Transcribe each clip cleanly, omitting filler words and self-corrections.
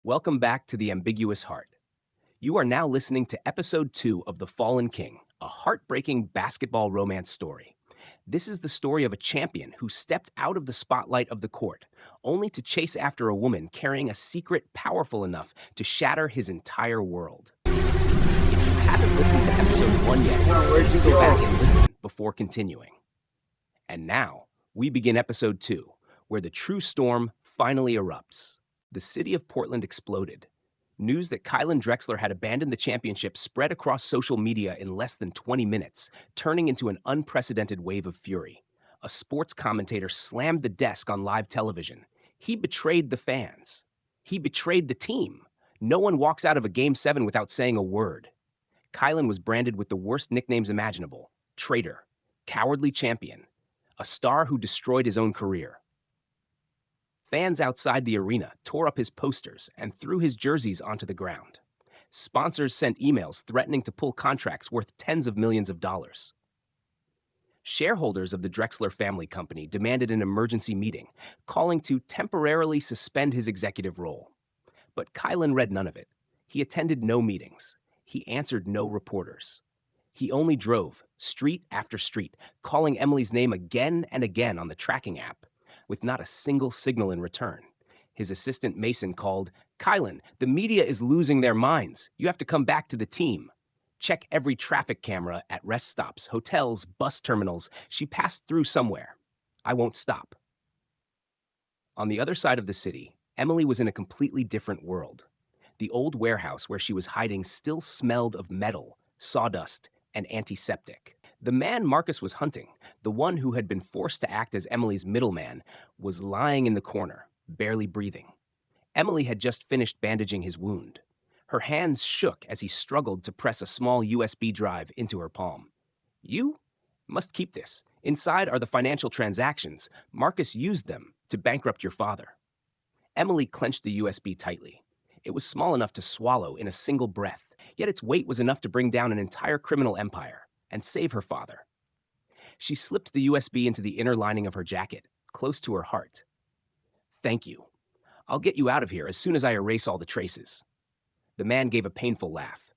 Welcome back to The Ambiguous Heart. You are now listening to episode 2 of The Fallen King, a heartbreaking basketball romance story. This is the story of a champion who stepped out of the spotlight of the court, only to chase after a woman carrying a secret powerful enough to shatter his entire world. If you haven't listened to episode 1 yet, please go back and listen before continuing. And now, we begin episode 2, where the true storm finally erupts. The city of Portland exploded. News that Kylan Drexler had abandoned the championship spread across social media in less than 20 minutes, turning into an unprecedented wave of fury. A sports commentator slammed the desk on live television. He betrayed the fans. He betrayed the team. No one walks out of a Game 7 without saying a word. Kylan was branded with the worst nicknames imaginable: traitor, cowardly champion, a star who destroyed his own career. Fans outside the arena tore up his posters and threw his jerseys onto the ground. Sponsors sent emails threatening to pull contracts worth tens of millions of dollars. Shareholders of the Drexler family company demanded an emergency meeting, calling to temporarily suspend his executive role. But Kylan read none of it. He attended no meetings. He answered no reporters. He only drove, street after street, calling Emily's name again and again on the tracking app, with not a single signal in return. His assistant Mason called, "Kylan, the media is losing their minds. You have to come back to the team. Check every traffic camera at rest stops, hotels, bus terminals. She passed through somewhere. I won't stop." On the other side of the city, Emily was in a completely different world. The old warehouse where she was hiding still smelled of metal, sawdust, and antiseptic. The man Marcus was hunting, the one who had been forced to act as Emily's middleman, was lying in the corner, barely breathing. Emily had just finished bandaging his wound. Her hands shook as he struggled to press a small USB drive into her palm. "You must keep this. Inside are the financial transactions. Marcus used them to bankrupt your father." Emily clenched the USB tightly. It was small enough to swallow in a single breath, yet its weight was enough to bring down an entire criminal empire and save her father. She slipped the USB into the inner lining of her jacket, close to her heart. "Thank you. I'll get you out of here as soon as I erase all the traces." The man gave a painful laugh.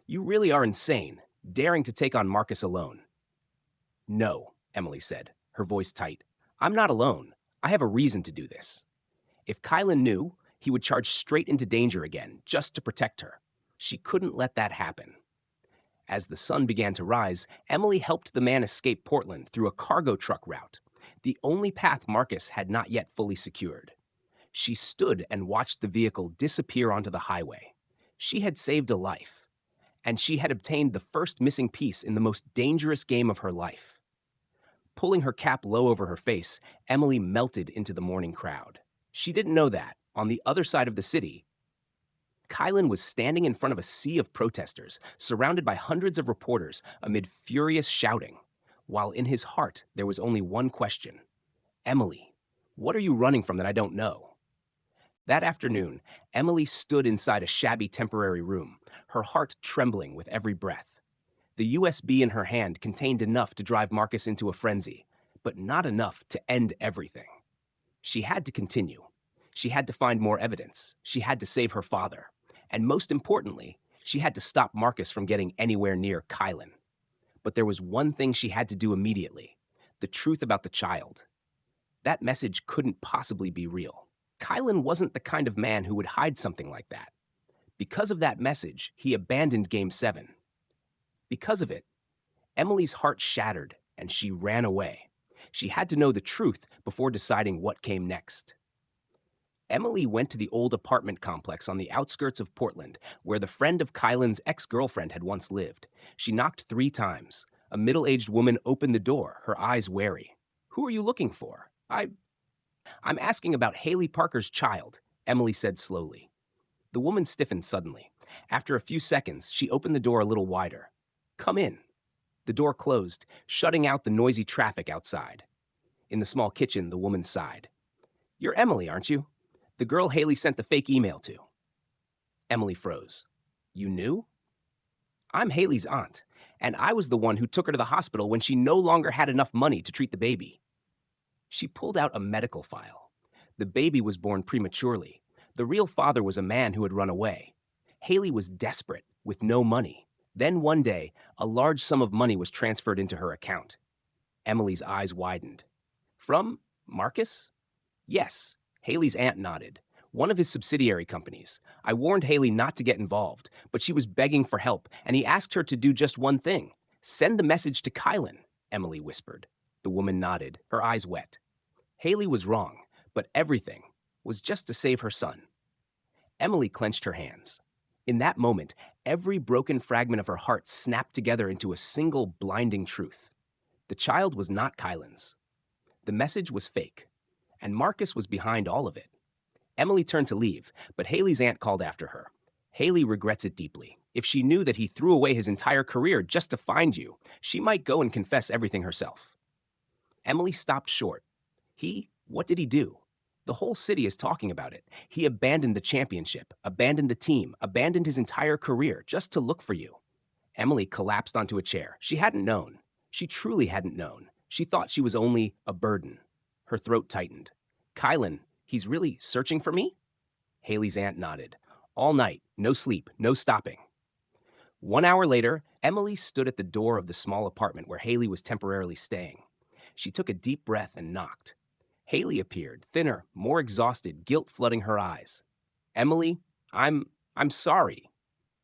"You really are insane, daring to take on Marcus alone." "No," Emily said, her voice tight. "I'm not alone. I have a reason to do this." If Kylan knew, he would charge straight into danger again, just to protect her. She couldn't let that happen. As the sun began to rise, Emily helped the man escape Portland through a cargo truck route, the only path Marcus had not yet fully secured. She stood and watched the vehicle disappear onto the highway. She had saved a life, and she had obtained the first missing piece in the most dangerous game of her life. Pulling her cap low over her face, Emily melted into the morning crowd. She didn't know that, on the other side of the city, Kylan was standing in front of a sea of protesters, surrounded by hundreds of reporters amid furious shouting, while in his heart there was only one question. "Emily, what are you running from that I don't know?" That afternoon, Emily stood inside a shabby temporary room, her heart trembling with every breath. The USB in her hand contained enough to drive Marcus into a frenzy, but not enough to end everything. She had to continue. She had to find more evidence. She had to save her father. And most importantly, she had to stop Marcus from getting anywhere near Kylan. But there was one thing she had to do immediately: the truth about the child. That message couldn't possibly be real. Kylan wasn't the kind of man who would hide something like that. Because of that message, he abandoned Game 7. Because of it, Emily's heart shattered and she ran away. She had to know the truth before deciding what came next. Emily went to the old apartment complex on the outskirts of Portland, where the friend of Kylan's ex-girlfriend had once lived. She knocked 3 times. A middle-aged woman opened the door, her eyes wary. "Who are you looking for?" I'm asking about Haley Parker's child," Emily said slowly. The woman stiffened suddenly. After a few seconds, she opened the door a little wider. "Come in." The door closed, shutting out the noisy traffic outside. In the small kitchen, the woman sighed. "You're Emily, aren't you? The girl Haley sent the fake email to." Emily froze. "You knew?" "I'm Haley's aunt, and I was the one who took her to the hospital when she no longer had enough money to treat the baby." She pulled out a medical file. The baby was born prematurely. The real father was a man who had run away. Haley was desperate, with no money. Then one day, a large sum of money was transferred into her account. Emily's eyes widened. From Marcus? Yes, Haley's aunt nodded. One of his subsidiary companies. I warned Haley not to get involved, but she was begging for help, and he asked her to do just one thing. Send the message to Kylan, Emily whispered. The woman nodded, her eyes wet. Haley was wrong, but everything was just to save her son. Emily clenched her hands. In that moment, every broken fragment of her heart snapped together into a single blinding truth. The child was not Kylan's. The message was fake, and Marcus was behind all of it. Emily turned to leave, but Haley's aunt called after her. Haley regrets it deeply. If she knew that he threw away his entire career just to find you, she might go and confess everything herself. Emily stopped short. What did he do? The whole city is talking about it. He abandoned the championship, abandoned the team, abandoned his entire career just to look for you. Emily collapsed onto a chair. She hadn't known. She truly hadn't known. She thought she was only a burden. Her throat tightened. Kylan, he's really searching for me? Haley's aunt nodded. All night, no sleep, no stopping. 1 hour later, Emily stood at the door of the small apartment where Haley was temporarily staying. She took a deep breath and knocked. Haley appeared, thinner, more exhausted, guilt flooding her eyes. Emily, I'm sorry.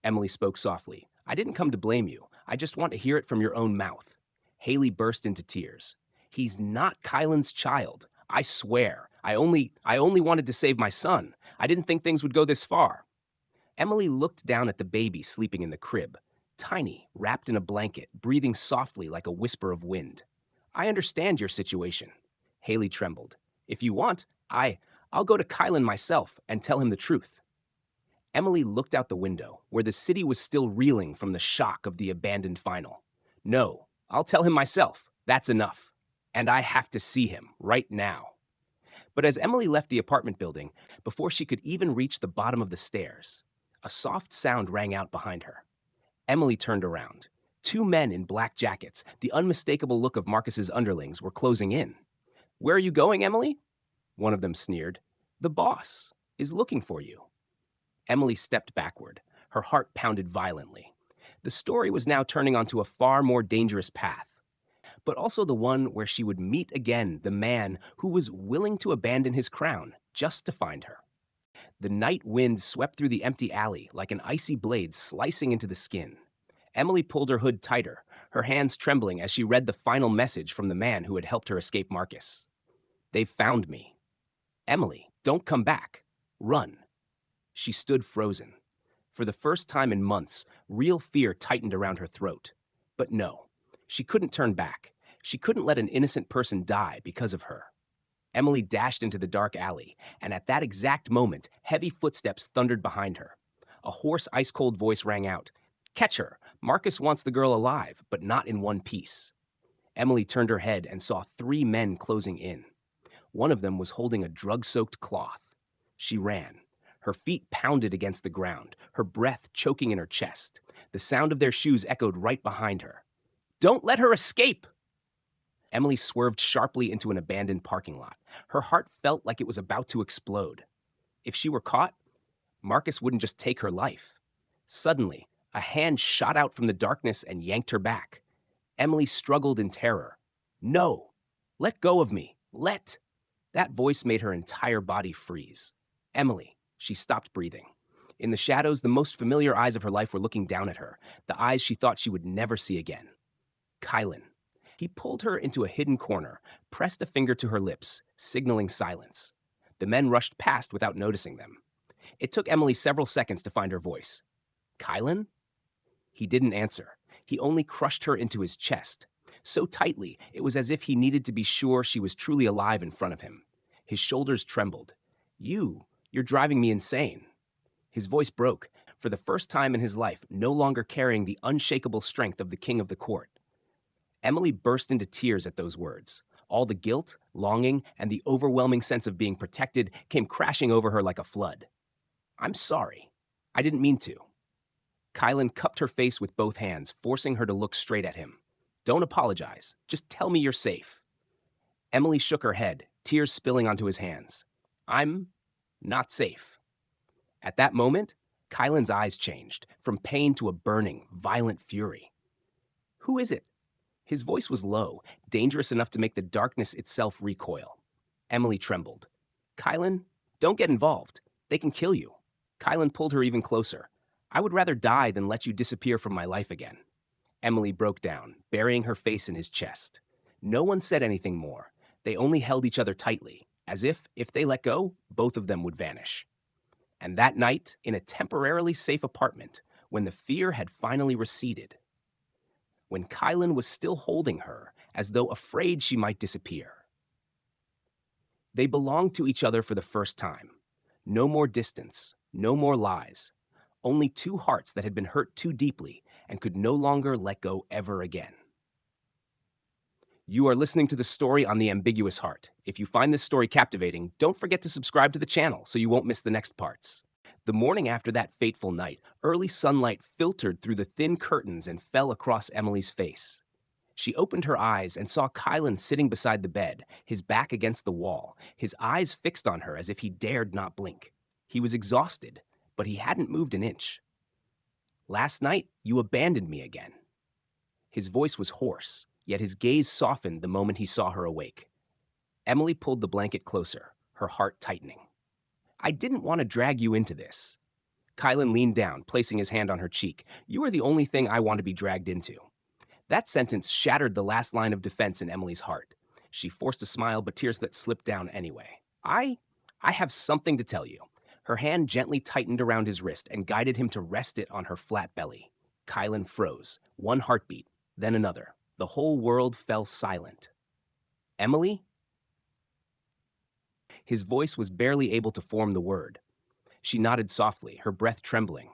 Emily spoke softly. I didn't come to blame you. I just want to hear it from your own mouth. Haley burst into tears. He's not Kylan's child. I swear. I only wanted to save my son. I didn't think things would go this far. Emily looked down at the baby sleeping in the crib, tiny, wrapped in a blanket, breathing softly like a whisper of wind. I understand your situation. Haley trembled. If you want, I'll go to Kylan myself and tell him the truth. Emily looked out the window, where the city was still reeling from the shock of the abandoned final. No, I'll tell him myself. That's enough. And I have to see him right now. But as Emily left the apartment building, before she could even reach the bottom of the stairs, a soft sound rang out behind her. Emily turned around. 2 men in black jackets, the unmistakable look of Marcus's underlings, were closing in. Where are you going, Emily? One of them sneered. The boss is looking for you. Emily stepped backward. Her heart pounded violently. The story was now turning onto a far more dangerous path, but also the one where she would meet again the man who was willing to abandon his crown just to find her. The night wind swept through the empty alley like an icy blade slicing into the skin. Emily pulled her hood tighter, her hands trembling as she read the final message from the man who had helped her escape Marcus. They've found me. Emily, don't come back. Run. She stood frozen. For the first time in months, real fear tightened around her throat. But no, she couldn't turn back. She couldn't let an innocent person die because of her. Emily dashed into the dark alley, and at that exact moment, heavy footsteps thundered behind her. A hoarse, ice-cold voice rang out. Catch her! Marcus wants the girl alive, but not in one piece. Emily turned her head and saw 3 men closing in. One of them was holding a drug-soaked cloth. She ran. Her feet pounded against the ground, her breath choking in her chest. The sound of their shoes echoed right behind her. Don't let her escape! Emily swerved sharply into an abandoned parking lot. Her heart felt like it was about to explode. If she were caught, Marcus wouldn't just take her life. Suddenly, a hand shot out from the darkness and yanked her back. Emily struggled in terror. No! Let go of me! Let! That voice made her entire body freeze. Emily. She stopped breathing. In the shadows, the most familiar eyes of her life were looking down at her, the eyes she thought she would never see again. Kylan. He pulled her into a hidden corner, pressed a finger to her lips, signaling silence. The men rushed past without noticing them. It took Emily several seconds to find her voice. Kylan? He didn't answer. He only crushed her into his chest. So tightly, it was as if he needed to be sure she was truly alive in front of him. His shoulders trembled. You're driving me insane. His voice broke, for the first time in his life, no longer carrying the unshakable strength of the king of the court. Emily burst into tears at those words. All the guilt, longing, and the overwhelming sense of being protected came crashing over her like a flood. I'm sorry. I didn't mean to. Kylan cupped her face with both hands, forcing her to look straight at him. Don't apologize. Just tell me you're safe. Emily shook her head, tears spilling onto his hands. I'm not safe. At that moment, Kylan's eyes changed from pain to a burning, violent fury. Who is it? His voice was low, dangerous enough to make the darkness itself recoil. Emily trembled. Kylan, don't get involved. They can kill you. Kylan pulled her even closer. I would rather die than let you disappear from my life again. Emily broke down, burying her face in his chest. No one said anything more. They only held each other tightly, as if they let go, both of them would vanish. And that night, in a temporarily safe apartment, when the fear had finally receded, when Kylan was still holding her, as though afraid she might disappear, they belonged to each other for the first time. No more distance, no more lies. Only two hearts that had been hurt too deeply and could no longer let go ever again. You are listening to the story on the ambiguous heart. If you find this story captivating, don't forget to subscribe to the channel so you won't miss the next parts. The morning after that fateful night, early sunlight filtered through the thin curtains and fell across Emily's face. She opened her eyes and saw Kylan sitting beside the bed, his back against the wall, his eyes fixed on her as if he dared not blink. He was exhausted, but he hadn't moved an inch. Last night, you abandoned me again. His voice was hoarse, yet his gaze softened the moment he saw her awake. Emily pulled the blanket closer, her heart tightening. I didn't want to drag you into this. Kylan leaned down, placing his hand on her cheek. You are the only thing I want to be dragged into. That sentence shattered the last line of defense in Emily's heart. She forced a smile, but tears that slipped down anyway. I have something to tell you. Her hand gently tightened around his wrist and guided him to rest it on her flat belly. Kylan froze, one heartbeat, then another. The whole world fell silent. Emily? His voice was barely able to form the word. She nodded softly, her breath trembling.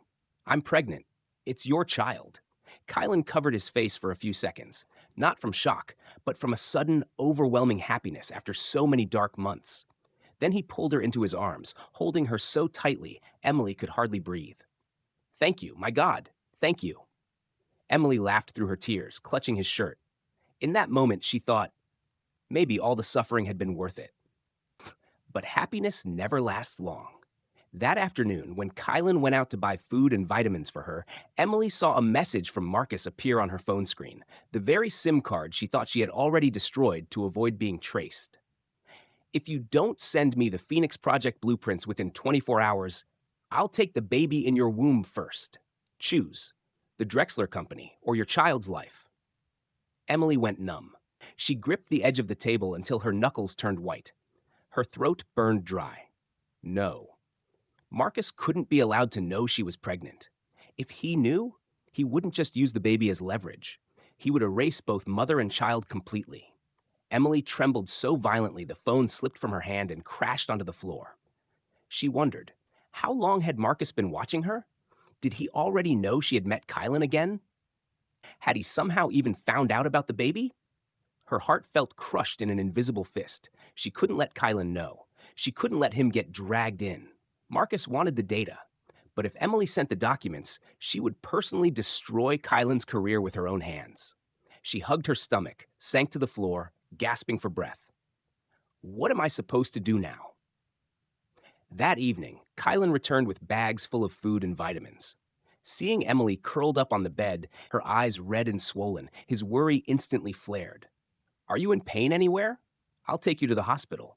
I'm pregnant. It's your child. Kylan covered his face for a few seconds, not from shock, but from a sudden, overwhelming happiness after so many dark months. Then he pulled her into his arms, holding her so tightly, Emily could hardly breathe. Thank you, my God, thank you. Emily laughed through her tears, clutching his shirt. In that moment, she thought, maybe all the suffering had been worth it. But happiness never lasts long. That afternoon, when Kylan went out to buy food and vitamins for her, Emily saw a message from Marcus appear on her phone screen, the very SIM card she thought she had already destroyed to avoid being traced. If you don't send me the Phoenix Project blueprints within 24 hours, I'll take the baby in your womb first. Choose the Drexler Company or your child's life. Emily went numb. She gripped the edge of the table until her knuckles turned white. Her throat burned dry. No. Marcus couldn't be allowed to know she was pregnant. If he knew, he wouldn't just use the baby as leverage. He would erase both mother and child completely. Emily trembled so violently the phone slipped from her hand and crashed onto the floor. She wondered, how long had Marcus been watching her? Did he already know she had met Kylan again? Had he somehow even found out about the baby? Her heart felt crushed in an invisible fist. She couldn't let Kylan know. She couldn't let him get dragged in. Marcus wanted the data, but if Emily sent the documents, she would personally destroy Kylan's career with her own hands. She hugged her stomach, sank to the floor, gasping for breath. What am I supposed to do now? That evening, Kylan returned with bags full of food and vitamins. Seeing Emily curled up on the bed, her eyes red and swollen, his worry instantly flared. Are you in pain anywhere? I'll take you to the hospital.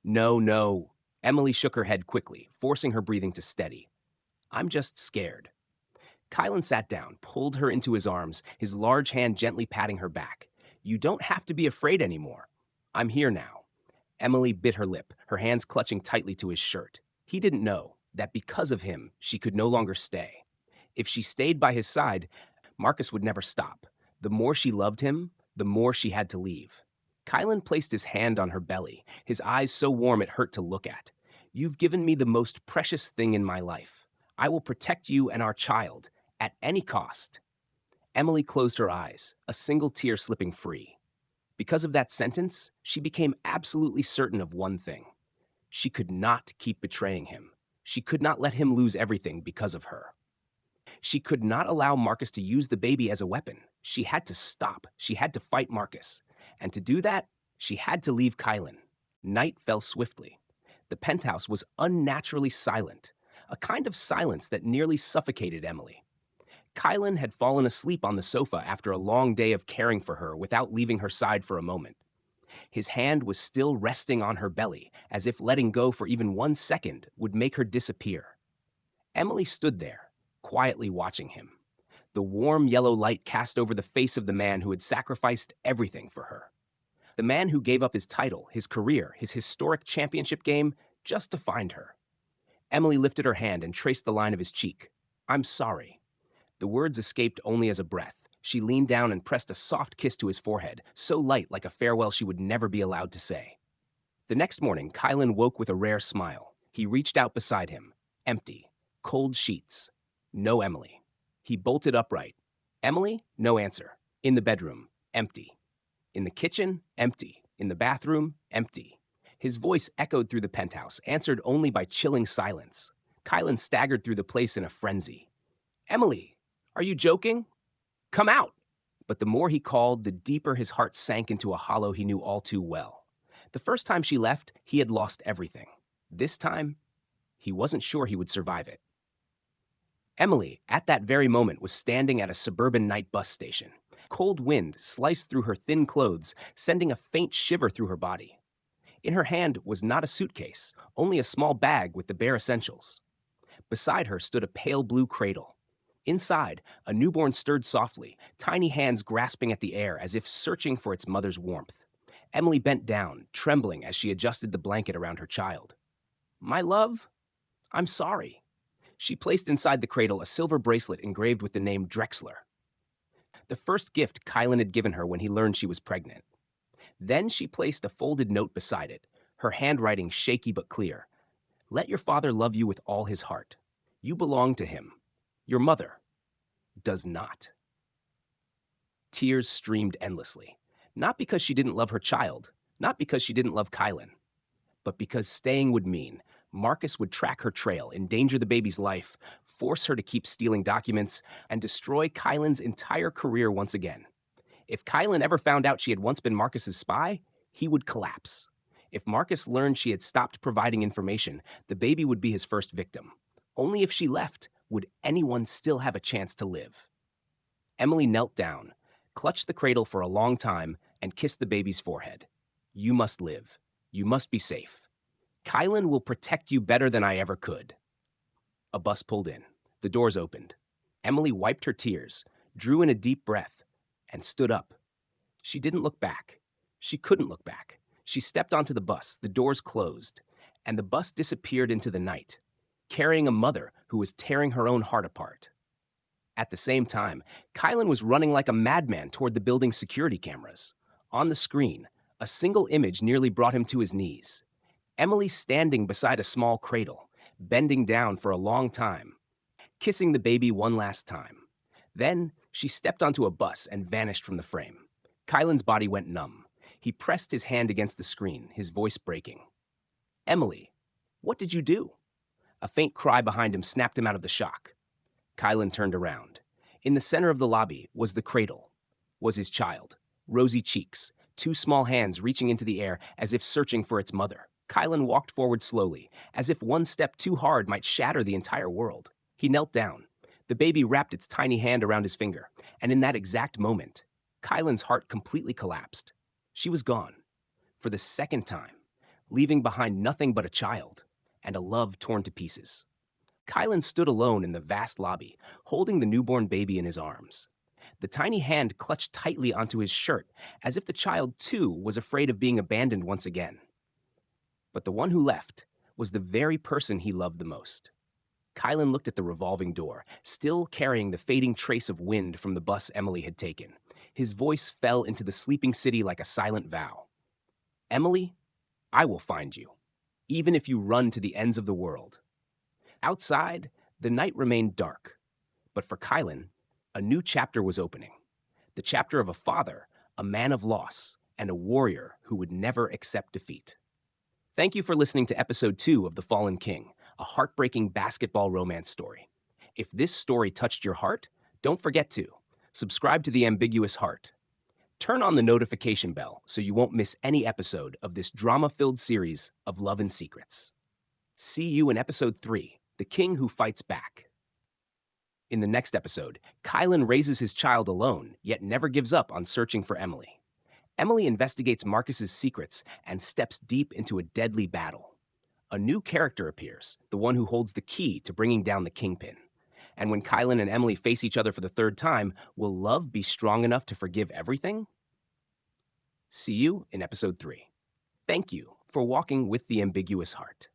No. Emily shook her head quickly, forcing her breathing to steady. I'm just scared. Kylan sat down, pulled her into his arms, his large hand gently patting her back. You don't have to be afraid anymore. I'm here now. Emily bit her lip, her hands clutching tightly to his shirt. He didn't know that because of him, she could no longer stay. If she stayed by his side, Marcus would never stop. The more she loved him, the more she had to leave. Kylan placed his hand on her belly, his eyes so warm it hurt to look at. You've given me the most precious thing in my life. I will protect you and our child, at any cost. Emily closed her eyes, a single tear slipping free. Because of that sentence, she became absolutely certain of one thing. She could not keep betraying him. She could not let him lose everything because of her. She could not allow Marcus to use the baby as a weapon. She had to stop. She had to fight Marcus. And to do that, she had to leave Kylan. Night fell swiftly. The penthouse was unnaturally silent. a kind of silence that nearly suffocated Emily. Kylan had fallen asleep on the sofa after a long day of caring for her without leaving her side for a moment. His hand was still resting on her belly, as if letting go for even 1 second would make her disappear. Emily stood there, quietly watching him. The warm yellow light cast over the face of the man who had sacrificed everything for her. The man who gave up his title, his career, his historic championship game, just to find her. Emily lifted her hand and traced the line of his cheek. "I'm sorry." The words escaped only as a breath. She leaned down and pressed a soft kiss to his forehead, so light like a farewell she would never be allowed to say. The next morning, Kylan woke with a rare smile. He reached out beside him. Empty. Cold sheets. No Emily. He bolted upright. Emily? No answer. In the bedroom. Empty. In the kitchen? Empty. In the bathroom? Empty. His voice echoed through the penthouse, answered only by chilling silence. Kylan staggered through the place in a frenzy. "Emily, are you joking? Come out!" But the more he called, the deeper his heart sank into a hollow he knew all too well. The first time she left, he had lost everything. This time, he wasn't sure he would survive it. Emily, at that very moment, was standing at a suburban night bus station. Cold wind sliced through her thin clothes, sending a faint shiver through her body. In her hand was not a suitcase, only a small bag with the bare essentials. Beside her stood a pale blue cradle. Inside, a newborn stirred softly, tiny hands grasping at the air as if searching for its mother's warmth. Emily bent down, trembling as she adjusted the blanket around her child. "My love, I'm sorry." She placed inside the cradle a silver bracelet engraved with the name Drexler, the first gift Kylan had given her when he learned she was pregnant. Then she placed a folded note beside it, her handwriting shaky but clear. "Let your father love you with all his heart. You belong to him. Your mother does not." Tears streamed endlessly, not because she didn't love her child, not because she didn't love Kylan, but because staying would mean Marcus would track her trail, endanger the baby's life, force her to keep stealing documents, and destroy Kylan's entire career once again. If Kylan ever found out she had once been Marcus's spy, he would collapse. If Marcus learned she had stopped providing information, the baby would be his first victim. Only if she left would anyone still have a chance to live. Emily knelt down, clutched the cradle for a long time, and kissed the baby's forehead. "You must live. You must be safe. Kylan will protect you better than I ever could." A bus pulled in. The doors opened. Emily wiped her tears, drew in a deep breath, and stood up. She didn't look back. She couldn't look back. She stepped onto the bus, the doors closed, and the bus disappeared into the night, carrying a mother who was tearing her own heart apart. At the same time, Kylan was running like a madman toward the building's security cameras. On the screen, a single image nearly brought him to his knees. Emily standing beside a small cradle, bending down for a long time, kissing the baby one last time. Then she stepped onto a bus and vanished from the frame. Kylan's body went numb. He pressed his hand against the screen, his voice breaking. "Emily, what did you do?" A faint cry behind him snapped him out of the shock. Kylan turned around. In the center of the lobby was the cradle, was his child, rosy cheeks, two small hands reaching into the air as if searching for its mother. Kylan walked forward slowly, as if one step too hard might shatter the entire world. He knelt down. The baby wrapped its tiny hand around his finger, and in that exact moment, Kylan's heart completely collapsed. She was gone, for the second time, leaving behind nothing but a child and a love torn to pieces. Kylan stood alone in the vast lobby, holding the newborn baby in his arms. The tiny hand clutched tightly onto his shirt, as if the child, too, was afraid of being abandoned once again. But the one who left was the very person he loved the most. Kylan looked at the revolving door, still carrying the fading trace of wind from the bus Emily had taken. His voice fell into the sleeping city like a silent vow. "Emily, I will find you, even if you run to the ends of the world." Outside, the night remained dark. But for Kylan, a new chapter was opening. The chapter of a father, a man of loss, and a warrior who would never accept defeat. Thank you for listening to episode 2 of The Fallen King, a heartbreaking basketball romance story. If this story touched your heart, don't forget to subscribe to The Ambiguous Heart. Turn on the notification bell so you won't miss any episode of this drama-filled series of love and secrets. See you in episode 3 The King Who Fights Back. In the next episode, Kylan raises his child alone, yet never gives up on searching for Emily. Emily investigates Marcus's secrets and steps deep into a deadly battle. A new character appears, the one who holds the key to bringing down the Kingpin. And when Kylan and Emily face each other for the third time, will love be strong enough to forgive everything? See you in episode 3. Thank you for walking with the ambiguous heart.